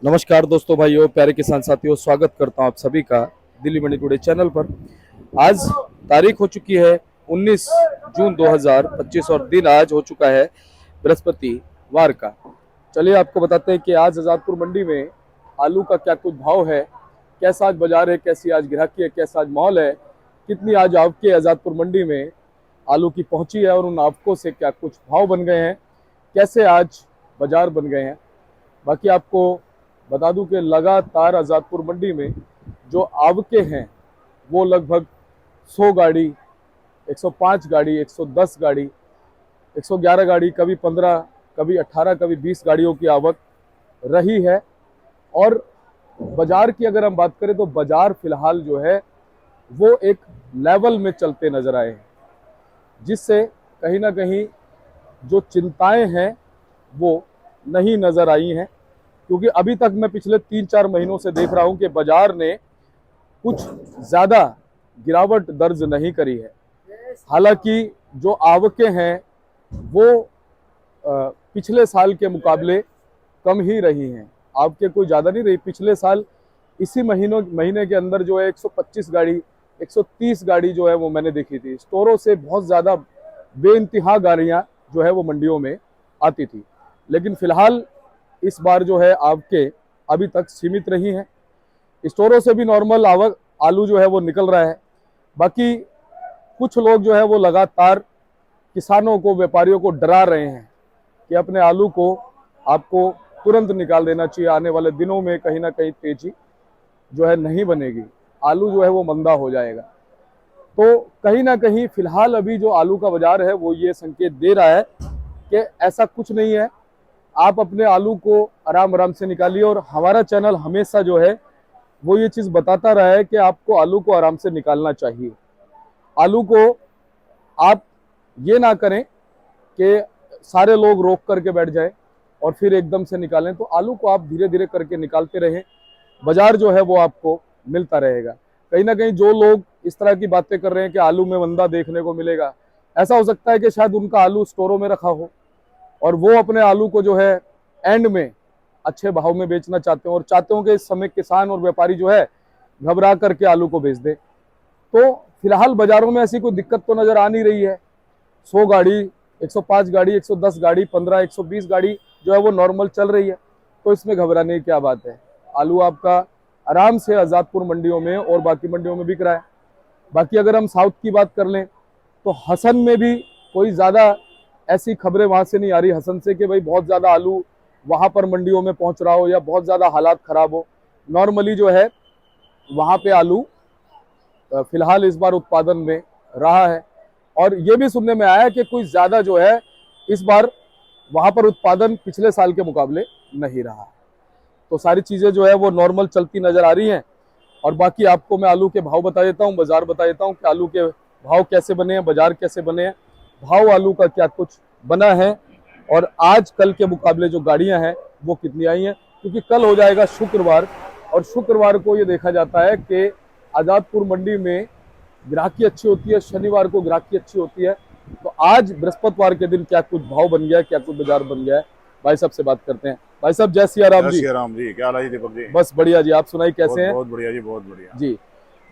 नमस्कार दोस्तों, भाइयों, प्यारे किसान साथियों, स्वागत करता हूं आप सभी का दिल्ली मंडी टुडे चैनल पर। आज तारीख हो चुकी है 19 जून 2025 और दिन आज हो चुका है बृहस्पतिवार का। चलिए आपको बताते हैं कि आज आज़ादपुर मंडी में आलू का क्या कुछ भाव है, कैसा आज बाजार है, कैसी आज ग्राहकी है, कैसा आज माहौल है, कितनी आज आवकें आज़ादपुर मंडी में आलू की पहुंची है और उन आवकों से क्या कुछ भाव बन गए हैं, कैसे आज बाजार बन गए हैं। बाकी आपको बता दूं कि लगातार आज़ादपुर मंडी में जो आवकें हैं वो लगभग 100 गाड़ी, 105 गाड़ी, 110 गाड़ी, 111 गाड़ी, कभी 15, कभी 18, कभी 20 गाड़ियों की आवक रही है। और बाजार की अगर हम बात करें तो बाजार फिलहाल जो है वो एक लेवल में चलते नजर आए हैं, जिससे कहीं ना कहीं जो चिंताएं हैं वो नहीं नजर आई हैं। क्योंकि अभी तक मैं पिछले 3-4 महीनों से देख रहा हूं कि बाजार ने कुछ ज्यादा गिरावट दर्ज नहीं करी है। हालांकि जो आवकें हैं वो पिछले साल के मुकाबले कम ही रही हैं। आवकें कोई ज्यादा नहीं रही। पिछले साल इसी महीने के अंदर जो है 125 गाड़ी, 130 गाड़ी जो है वो मैंने देखी थी। स्टोरों से बहुत ज्यादा बेइंतहा गाड़ियां जो है वो मंडियों में आती थी। लेकिन फिलहाल इस बार जो है आवकें अभी तक सीमित रही हैं। स्टोरों से भी नॉर्मल आवक आलू जो है वो निकल रहा है। बाकी कुछ लोग जो है वो लगातार किसानों को, व्यापारियों को डरा रहे हैं कि अपने आलू को आपको तुरंत निकाल देना चाहिए, आने वाले दिनों में कहीं ना कहीं तेजी जो है नहीं बनेगी, आलू जो है वो मंदा हो जाएगा। तो कहीं ना कहीं फिलहाल अभी जो आलू का बाजार है वो ये संकेत दे रहा है कि ऐसा कुछ नहीं है। आप अपने आलू को आराम आराम से निकालिए। और हमारा चैनल हमेशा जो है वो ये चीज बताता रहा है कि आपको आलू को आराम से निकालना चाहिए। आलू को आप ये ना करें कि सारे लोग रोक करके बैठ जाएं और फिर एकदम से निकालें। तो आलू को आप धीरे धीरे करके निकालते रहें, बाजार जो है वो आपको मिलता रहेगा। कहीं ना कहीं जो लोग इस तरह की बातें कर रहे हैं कि आलू में मंदा देखने को मिलेगा, ऐसा हो सकता है कि शायद उनका आलू स्टोरों में रखा हो और वो अपने आलू को जो है एंड में अच्छे भाव में बेचना चाहते हो और चाहते हो कि इस समय किसान और व्यापारी जो है घबरा करके आलू को बेच दे। तो फिलहाल बाजारों में ऐसी कोई दिक्कत तो नजर आ नहीं रही है। 100 गाड़ी, 105 गाड़ी, 110 गाड़ी, 15, 120 गाड़ी जो है वो नॉर्मल चल रही है। तो इसमें घबराने की क्या बात है। आलू आपका आराम से आज़ादपुर मंडियों में और बाकी मंडियों में बिक रहा है। बाकी अगर हम साउथ की बात कर लें तो हसन में भी कोई ज्यादा ऐसी खबरें वहां से नहीं आ रही हसन से कि भाई बहुत ज्यादा आलू वहां पर मंडियों में पहुंच रहा हो या बहुत ज्यादा हालात खराब हो। नॉर्मली जो है वहां पे आलू फिलहाल इस बार उत्पादन में रहा है। और ये भी सुनने में आया कि कोई ज्यादा जो है इस बार वहां पर उत्पादन पिछले साल के मुकाबले नहीं रहा। तो सारी चीजें जो है वो नॉर्मल चलती नजर आ रही हैं। और बाकी आपको मैं आलू के भाव बता देता हूँ, बाजार बता देता हूँ कि आलू के भाव कैसे बने हैं, बाजार कैसे बने हैं, भाव आलू का क्या कुछ बना है और आज कल के मुकाबले जो गाड़ियां हैं वो कितनी आई हैं। क्योंकि कल हो जाएगा शुक्रवार और शुक्रवार को ये देखा जाता है कि आज़ादपुर मंडी में ग्राहकी अच्छी होती है, शनिवार को ग्राहकी अच्छी होती है। तो आज बृहस्पतिवार के दिन क्या कुछ भाव बन गया है, क्या कुछ बाजार बन गया है, भाई साहब से बात करते हैं। भाई साहब जय सिया राम जी। जय सिया राम जी, क्या हाल है जी दीपक जी? बस बढ़िया जी, आप सुनाई कैसे हैं? बहुत बढ़िया जी, बहुत बढ़िया जी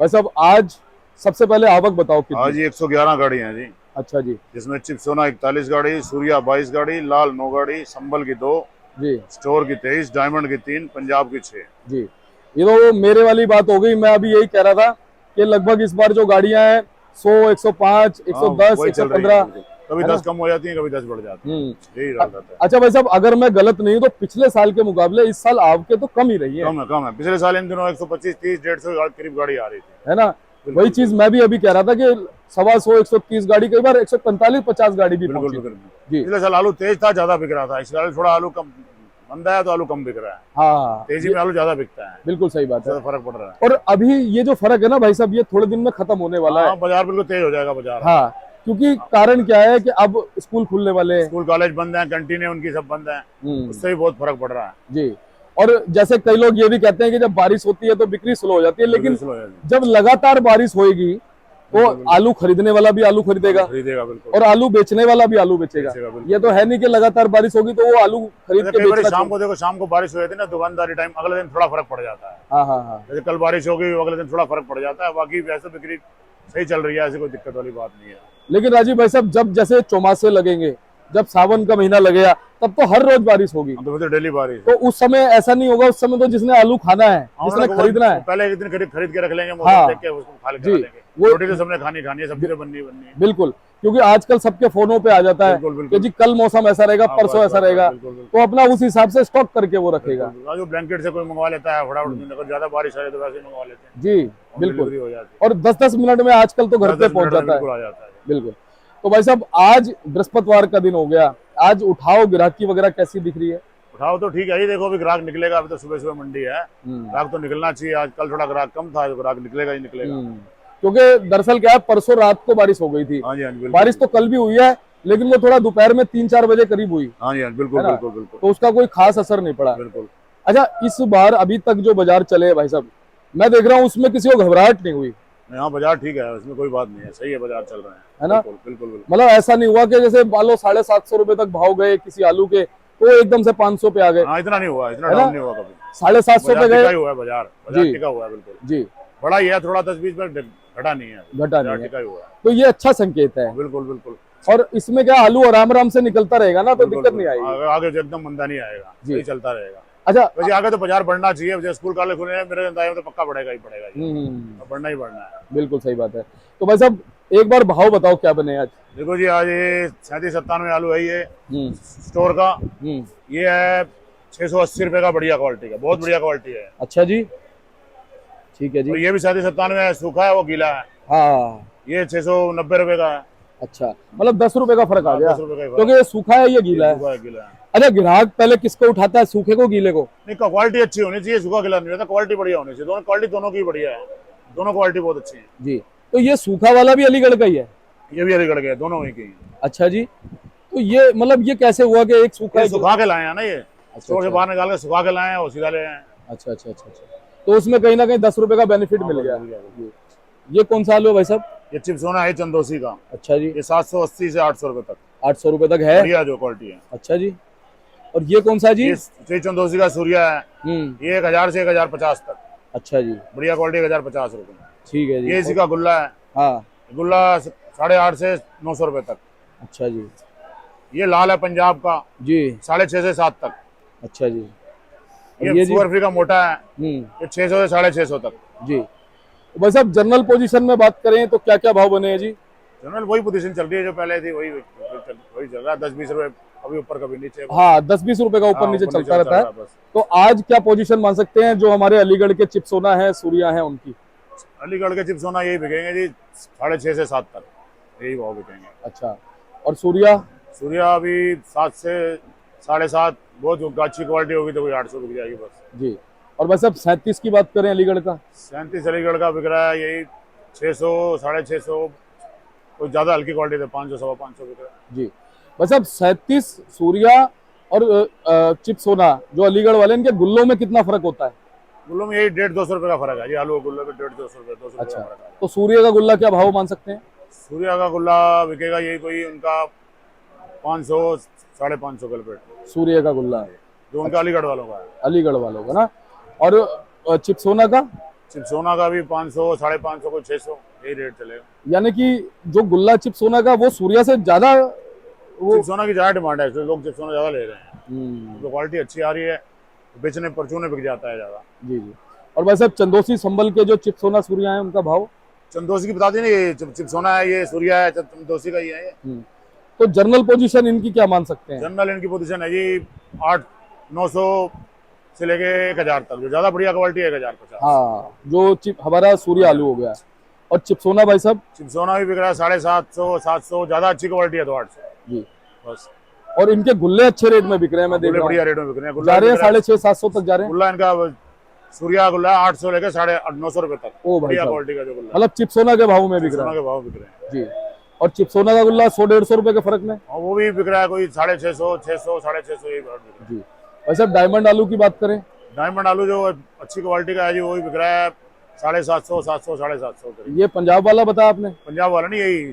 भाई साहब, आज सबसे पहले आवक बताओ कितनी? आज 111 गाड़ी हैं जी। अच्छा जी। जिसमें चिपसोना 41 गाड़ी, सूर्या 22 गाड़ी, लाल 9 गाड़ी, संबल की 2 जी, स्टोर की 23, डायमंड की 3, पंजाब की 6 जी। ये तो मेरे वाली बात हो गई। मैं अभी यही कह रहा था कि लगभग इस बार जो गाड़ियां हैं 100, 105, 110, 115, कभी है ना? 10 कम हो जाती है, कभी 10 बढ़ जाती है, यही रहता है। अच्छा भाई साहब, अगर मैं गलत नहीं हूं तो पिछले साल के मुकाबले इस साल आवके तो कम ही रही है। कम है। पिछले साल इन दिनों 125, 30, 150 करीब गाड़ी आ रही थी, है ना? वही चीज मैं भी अभी कह रहा था कि 125, 130 गाड़ी, कई बार 145, 50 गाड़ी भी बिल्कुल पहुंची। बिल्कुल। जी। पिछले साल आलू तेज था, ज्यादा बिक रहा था। इस साल थोड़ा आलू कम मंदा है तो आलू कम बिक रहा है। हाँ, तेजी में आलू ज्यादा बिकता है, बिल्कुल सही बात है। ज्यादा फर्क पड़ रहा है। और अभी ये जो फर्क है ना भाई साहब, ये थोड़े दिन में खत्म होने वाला है। बाजार बिल्कुल तेज हो जाएगा बाजार। हाँ, क्योंकि कारण क्या है कि अब स्कूल खुलने वाले हैं, स्कूल कॉलेज बंद हैं, कैंटीनें उनकी सब बंद हैं, उससे भी बहुत फर्क पड़ रहा है जी। और जैसे कई लोग ये भी कहते हैं कि जब बारिश होती है तो बिक्री स्लो हो जाती है, लेकिन स्लो है। जब लगातार बारिश होएगी तो आलू खरीदने वाला भी आलू खरीदेगा खरीदेगा बिल्कुल, और आलू बेचने वाला भी आलू बेचेगा। बेचेगा बिल्कुल। ये तो है नहीं कि लगातार बारिश होगी तो वो आलू खरीद जैसे के कई बार बेचना शाम को देखो, शाम को बारिश हो जाती है ना दुकानदारी टाइम, अगले दिन थोड़ा फर्क पड़ जाता है। हाँ हाँ हाँ। जैसे कल बारिश होगी, अगले दिन थोड़ा फर्क पड़ जाता है, बाकी वैसे बिक्री सही चल रही है, ऐसी कोई दिक्कत वाली बात नहीं है। लेकिन राजीव भाई साहब, जब जैसे चौमासे लगेंगे, जब सावन का महीना लगेगा, तब तो हर रोज बारिश होगी, तो फिर डेली बारिश तो उस समय ऐसा नहीं होगा। उस समय तो जिसने आलू खाना है, जिसने खरीदना है, पहले एक दिन खरीद के रख लेंगे, हाँ, मौसम देख के उसको खा जी, लेंगे। वो रोटी तो सबने खानी है, सब्जी तो बननी है। बिल्कुल, क्योंकि आजकल सबके फोनों पे आ जाता है बिल्कुल, बिल्कुल। कि जी कल मौसम ऐसा रहेगा, परसों ऐसा रहेगा, बिल्कुल, बिल्कुल। तो अपना उस हिसाब से स्टॉक करके वो रखेगा। जो ब्लैंकेट से कोई मंगवा लेता है फटाफट, अगर ज्यादा बारिश आ जाए तो वैसे ही मंगवा लेते हैं, जी डिलीवरी बिल्कुल। हो जाती है। और 10-10 मिनट में आजकल तो घर पे 10 पहुंच मिनट में जाता है। बिल्कुल आ जाता है। बिल्कुल। तो भाई साहब, आज बृहस्पतिवार का दिन हो गया, आज उठाओ ग्राहकी वगैरह कैसी दिख रही है? उठाओ तो ठीक है, ये देखो अभी ग्राहक निकलेगा, अभी तो सुबह सुबह मंडी है, ग्राहक तो निकलना चाहिए। आज कल थोड़ा ग्राहक कम था, तो ग्राहक निकलेगा ही निकलेगा। क्योंकि दरअसल क्या है, परसों रात को बारिश हो गई थी। हाँ जी, हाँ जी, बिल्कुल। बारिश तो कल भी हुई है, लेकिन वो थोड़ा दोपहर में 3-4 बजे करीब हुई, हाँ जी, हाँ, बिल्कुल बिल्कुल बिल्कुल, तो उसका कोई खास असर नहीं पड़ा। बिल्कुल। अच्छा, इस बार अभी तक जो बाजार चले भाई साहब, मैं देख रहा हूँ उसमें किसी को घबराहट नहीं हुई, यहाँ बाजार ठीक है, इसमें कोई बात नहीं है, सही है, बाजार चल रहे हैं, है ना? बिल्कुल बिल्कुल बिल्कुल। मतलब ऐसा नहीं हुआ कि जैसे मान लो 750 रुपए तक भाव गए किसी आलू के, तो एकदम से 500 पे आ गए। हाँ, इतना नहीं हुआ, इतना है ना? डाउन नहीं हुआ कभी। 750 पे बाजार गए। टिका ही हुआ है, बाजार जी। टिका हुआ है बिल्कुल। जी, बड़ा ही है, थोड़ा 10-20 में घटा नहीं है, घटा बाजार नहीं है, टिका ही हुआ है। तो ये अच्छा संकेत है। बिल्कुल बिल्कुल। और इसमें क्या, आलू आराम आराम से निकलता रहेगा ना, तो बिल्कुल, दिक्कत नहीं बिल्कुल। आएगी। आगे जो एकदम मंदा नहीं आएगा, जी। सही चलता रहेगा। अच्छा, वैसे आगे तो बाजार बढ़ना चाहिए, जैसे स्कूल कॉलेज खुले हैं, मेरे अंदाजे में तो पक्का बढ़ेगा ही बढ़ेगा ये। बढ़ना ही बढ़ना है। बिल्कुल सही बात है। तो भाई साहब, एक बार भाव बताओ क्या बने आज? देखो जी, आज ये 37-97 आलू है, ये स्टोर का, ये है 680 रुपए का, बढ़िया क्वालिटी का, बहुत बढ़िया क्वालिटी है। अच्छा जी, ठीक है जी। और ये भी 37-97 है, सूखा है वो गीला है, हाँ, ये 690 रुपए का है। अच्छा, मतलब 10 रुपए का फर्क आ गया, 10 रुपए का ही फर्क क्योंकि ये सूखा है, ये गीला है। सूखा है, गीला है। अच्छा, ग्राहक पहले किसको उठाता है, सूखे को गीले को? नहीं, क्वालिटी अच्छी होनी चाहिए, सूखा गीला नहीं रहता, क्वालिटी बढ़िया होनी चाहिए, दोनों क्वालिटी दोनों की बढ़िया है, दोनों क्वालिटी बहुत अच्छी है। जी, तो ये सूखा वाला भी अलीगढ़ का ही है? ये भी अलीगढ़ के, दोनों वहीं के ही हैं। अच्छा जी, तो ये मतलब ये कैसे हुआ कि एक सूखा ये सुखा के लाए हैं ना, ये स्टोर से अच्छा। बाहर निकाल के सुखा के लाए हैं और सीधा ले आए हैं। अच्छा अच्छा अच्छा अच्छा, तो उसमें कहीं ना कहीं 10 रुपए का बेनिफिट मिल गया। जी। ये कौन सा आलू है भाई साहब? ये चिप्सोना है चंदोसी का, अच्छा जी, ये 780 से 800 रुपए तक, 800 रुपए तक है। बढ़िया जो क्वालिटी है। अच्छा जी, और ये कौन सा जी? ये चंदोसी का सूर्या है, ये 1000 से 1050 तक, अच्छा जी, बढ़िया क्वालिटी, 1050 रुपए। ठीक है जी। ये इसी का गुल्ला है, हाँ, गुल्ला 850 से 900 रुपए तक। अच्छा जी, ये लाल है पंजाब का, जी, 650 से 7 तक। अच्छा जी, ये जी? सुअर फ्री का मोटा है, ये 600 से 650 तक। जी। तो भाई साहब, जनरल पोजीशन में बात करें तो क्या क्या भाव बने हैं जी? जनरल वही पोजीशन चल रही है जो पहले थी, वही चल रहा है, 10-20 रुपए कभी ऊपर कभी नीचे। हाँ, 10-20 रुपए का ऊपर हाँ, नीचे ऊपर चलता रहता है। बस। तो आज क्या पोजीशन मान सकते हैं जो हमारे अलीगढ़ के चिप्सोना है, सूर्या है, उनकी? अलीगढ़ के चिप्सोना यही बिकेंगे जी 6.5 से 7 तक, यही भाव बिकेंगे। अच्छा, और सूर्या? सूर्या अभी 7 से 7.5, बहुत अच्छी क्वालिटी होगी तो कोई 800 बिक जाएगी बस। जी। और भाई साहब, 37 की बात करें अलीगढ़ का? 37 अलीगढ़ का बिक रहा है यही 600, 650, कोई ज्यादा हल्की क्वालिटी है 500, 550 बिक रहा है। जी। भाई साहब, 37 सूर्या और चिप्सोना जो अलीगढ़ वाले, इनके गुल्लों में कितना फर्क होता है? गुल्लों में यही 150-200 रुपए का फर्क है, ये आलू गुल्लो में 150-200 रुपए, 200 अच्छा, का फर्क है। तो सूर्य का गुल्ला क्या भाव मान सकते हैं? सूर्या का गुल्ला बिकेगा यही कोई उनका 500, 550 रुपए, सूर्य का गुल्ला जो उनका अलीगढ़ वालों का है। अलीगढ़ वालों का ना। और चिप्सोना का? चिप्सोना का भी 500, 550, कोई 600, यही रेट चलेगा। यानी कि जो गुल्ला चिप्सोना का वो सूर्या से ज्यादा वो चिप्सोना की ज्यादा डिमांड है, लोग चिप्सोना ज्यादा ले रहे हैं, तो क्वालिटी अच्छी आ रही है, बेचने परचूने बिक जाता है ज्यादा। जी जी। और भाई साहब, चंदोसी संभल के जो चिप्सोना सूर्या है, उनका भाव? चंदोसी की बता दी ना, ये चिप्सोना है, ये सूर्या है, चंदोसी का ही है ये। तो जनरल पोजीशन इनकी क्या मान सकते हैं? जनरल इनकी पोजीशन है जी 800-900 से लेके 1000 तक, जो ज्यादा बढ़िया क्वालिटी है 1050। हाँ, जो हमारा सूर्य आलू हो गया। और चिप्सोना भाई साहब? चिप्सोना भी बिक रहा है 750, 700, ज्यादा अच्छी क्वालिटी है तो 800 जी। बस। और इनके गुल्ले अच्छे रेट में बिक रहे हैं, मैं देख रहा हूँ। बढ़िया रेट में बिक रहे हैं, जा रहे हैं 650-700 तक जा रहे हैं। गुल्ला इनका सूर्या गुल्ला 800 लेके 950 रुपए तक, ओ भाई बढ़िया साहब, क्वालिटी का जो गुल्ला, मतलब चिप्सोना के भाव में बिक रहा चिप्सोना है के भाव बिक रहे हैं जी। और चिप्सोना का गुल्ला 100-150 रुपए के फर्क में, और वो भी बिक रहा है कोई 650, 600, 650, यही भाव बिक रहा है जी। वैसे डायमंड आलू की बात करें? डायमंड आलू जो अच्छी क्वालिटी का है जी, वही बिक रहा है 750, 700, 750 करीब। ये पंजाब वाला बताया आपने? पंजाब वाला नहीं, यही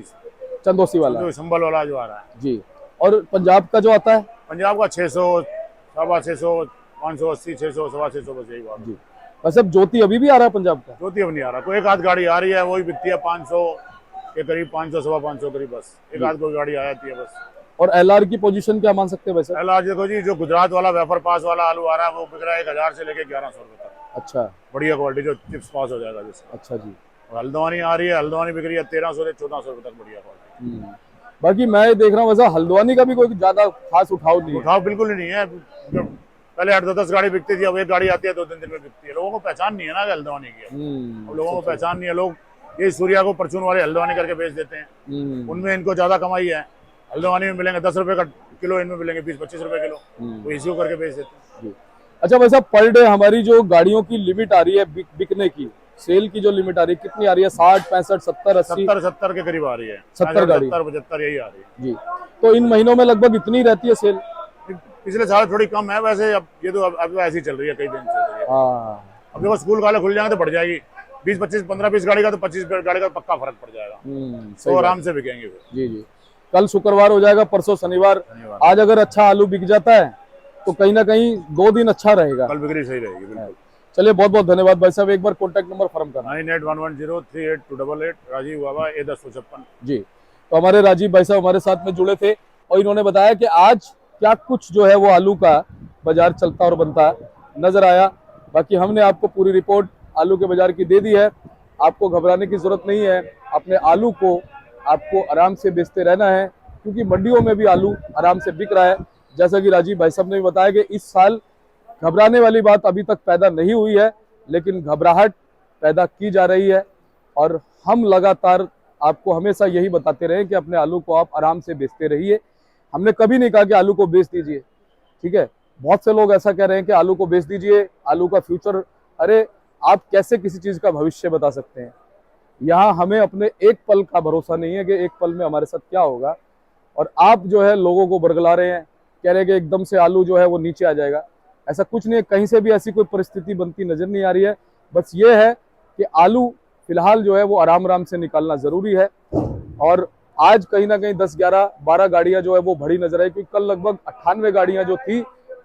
चंदोसी वाला जो संभल वाला जो आ रहा है। जी। और पंजाब का जो आता है? पंजाब का 600, 650, 580, 600, 650, बस यही बात। जी। वैसे अब ज्योति अभी भी आ रहा है पंजाब का? ज्योति अब नहीं आ रहा, कोई एक आध गाड़ी आ रही है, वही बिकती है 500 के करीब, 500, 550 करीब, बस एक आध कोई गाड़ी आ जाती है बस। और एलआर की पोजीशन क्या मान सकते हैं वैसे? पहला देखो जी, जो गुजरात वाला वेफर पास वाला आलू आ रहा है, वो बिक रहा है 1000 से लेके 1100 रुपए तक। अच्छा। बढ़िया क्वालिटी जो चिप्स पास हो जाएगा जिसका। अच्छा जी। और हल्द्वानी आ रही है, हल्द्वानी बिक रही है 1300 से 1400 रुपए तक, बढ़िया क्वालिटी। बाकी मैं देख रहा हूँ वैसा हल्द्वानी का भी कोई ज्यादा खास उठाव नहीं है। उठाव बिल्कुल ही नहीं है। जो पहले 8-10 गाड़ी बिकती थी, अब एक गाड़ी आती है 2-3 दिन में बिकती है। लोगों को पहचान नहीं है ना हल्द्वानी की। अब लोगों को पहचान नहीं है, लोग ये सूर्या को परचून वाले हल्द्वानी करके बेच देते हैं, उनमें इनको ज्यादा कमाई है। हल्द्वानी में मिलेंगे 10 रुपए का किलो, इनमें मिलेंगे 20-25 रुपए किलो, तो इसी को करके बेच देते हैं। अच्छा, वैसा पर डे हमारी जो गाड़ियों की लिमिट आ रही है बिकने की, सेल की जो लिमिट आ रही है कितनी आ रही है? 60, 65, 70, 80? 70 के करीब आ रही है। 70 गाड़ी, 75 यही आ रही है जी। तो इन महीनों में लगभग इतनी रहती है सेल? पिछले साल थोड़ी कम है वैसे, अब ये तो अब ऐसी चल रही है, कई दिन से चल रही है। हाँ। अब देखो स्कूल काले खुल जाएंगे तो बढ़ जाएगी, 20-25, 15-20 गाड़ी का तो 25 गाड़ी का पक्का फर्क पड़ जाएगा, तो आराम से बिकेंगे फिर। जी जी। कल शुक्रवार हो जाएगा, परसों शनिवार। आज अगर अच्छा आलू बिक जाता है तो कहीं ना कहीं 2 दिन अच्छा रहेगा, कल बिक्री सही रहेगी बिल्कुल। चलिए, बहुत बहुत धन्यवाद भाई साहब। एक बार कॉन्टैक्ट नंबर फर्म करना। 9811038288, राजीव बाबा, A1056। जी। तो हमारे राजीव भाई साहब हमारे साथ में जुड़े थे और इन्होंने बताया कि आज क्या कुछ जो है वो आलू का बाजार चलता और बनता नजर आया। बाकी हमने आपको पूरी रिपोर्ट आलू के बाजार की दे दी है। आपको घबराने की जरूरत नहीं है। अपने आलू को आपको आराम से बेचते रहना है, क्योंकि मंडियों में भी आलू आराम से बिक रहा है। जैसा कि राजीव भाई साहब ने बताया कि इस साल घबराने वाली बात अभी तक पैदा नहीं हुई है, लेकिन घबराहट पैदा की जा रही है। और हम लगातार आपको हमेशा यही बताते रहे कि अपने आलू को आप आराम से बेचते रहिए। हमने कभी नहीं कहा कि आलू को बेच दीजिए, ठीक है। बहुत से लोग ऐसा कह रहे हैं कि आलू को बेच दीजिए, आलू का फ्यूचर। अरे, आप कैसे किसी चीज का भविष्य बता सकते हैं? यहाँ हमें अपने एक पल का भरोसा नहीं है कि एक पल में हमारे साथ क्या होगा। और आप जो है लोगों को बरगला रहे हैं, कह रहे हैं कि एकदम से आलू जो है वो नीचे आ जाएगा। ऐसा कुछ नहीं है, कहीं से भी ऐसी कोई परिस्थिति बनती नजर नहीं आ रही है। बस ये है कि आलू फिलहाल जो है वो आराम आराम से निकालना जरूरी है। और आज कहीं ना कहीं 10, 11, 12 गाड़ियां जो है वो भरी नजर आई, क्योंकि कल लगभग 98 गाड़ियां जो थी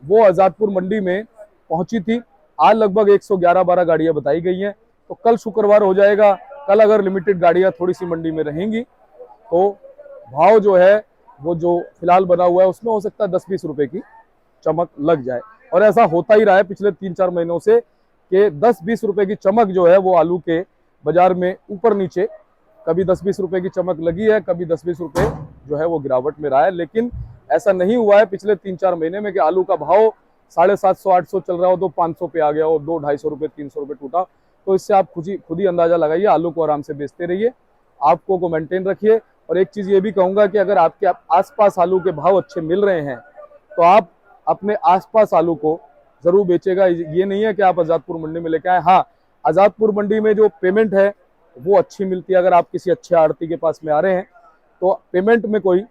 वो आजादपुर मंडी में पहुंची थी। आज लगभग 111-12 गाड़ियां बताई गई हैं। तो कल शुक्रवार हो जाएगा, कल अगर लिमिटेड गाड़ियां थोड़ी सी मंडी में रहेंगी तो भाव जो है वो जो फिलहाल बना हुआ है उसमें हो सकता है 10-20 रुपए की चमक लग जाए। और ऐसा होता ही रहा है पिछले 3-4 महीनों से कि 10-20 रुपए की चमक जो है वो आलू के बाजार में ऊपर नीचे, कभी 10-20 रुपए की चमक लगी है, कभी 10-20 रुपए जो है वो गिरावट में रहा है। लेकिन ऐसा नहीं हुआ है पिछले 3-4 महीने में कि आलू का भाव 750-800 चल रहा हो तो 500 पे आ गया हो, 200-250 रुपए 300 रुपए टूटा। तो इससे आप खुद ही अंदाजा लगाइए। आलू को आराम से बेचते रहिए, आपको को मेंटेन रखिए। और एक चीज ये भी कहूंगा कि अगर आपके आसपास आलू के भाव अच्छे मिल रहे हैं तो आप अपने आसपास आलू को जरूर बेचेगा। ये नहीं है कि आप आजादपुर मंडी में लेके आए। हाँ, आजादपुर मंडी में जो पेमेंट है वो अच्छी मिलती है। अगर आप किसी अच्छे आड़ती के पास में आ रहे हैं तो पेमेंट में कोई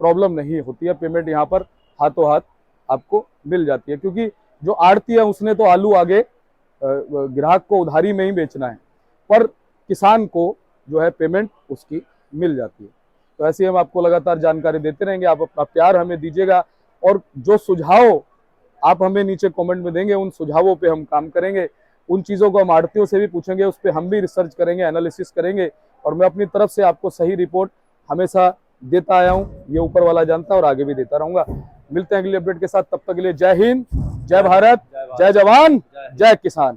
प्रॉब्लम नहीं होती है। पेमेंट यहाँ पर हाथों हाथ आपको मिल जाती है, क्योंकि जो आड़ती है उसने तो आलू आगे ग्राहक को उधारी में ही बेचना है, पर किसान को जो है पेमेंट उसकी मिल जाती है। तो ऐसे हम आपको लगातार जानकारी देते रहेंगे। आप अपना प्यार हमें दीजिएगा और जो सुझाव आप हमें नीचे कमेंट में देंगे उन सुझावों पे हम काम करेंगे। उन चीज़ों को हम आड़तियों से भी पूछेंगे, उस पर हम भी रिसर्च करेंगे, एनालिसिस करेंगे। और मैं अपनी तरफ से आपको सही रिपोर्ट हमेशा देता आया हूँ, ये ऊपर वाला जानता है और आगे भी देता रहूंगा। मिलते हैं अगली अपडेट के साथ, तब तक के लिए जय हिंद, जय भारत, जय जवान, जय किसान।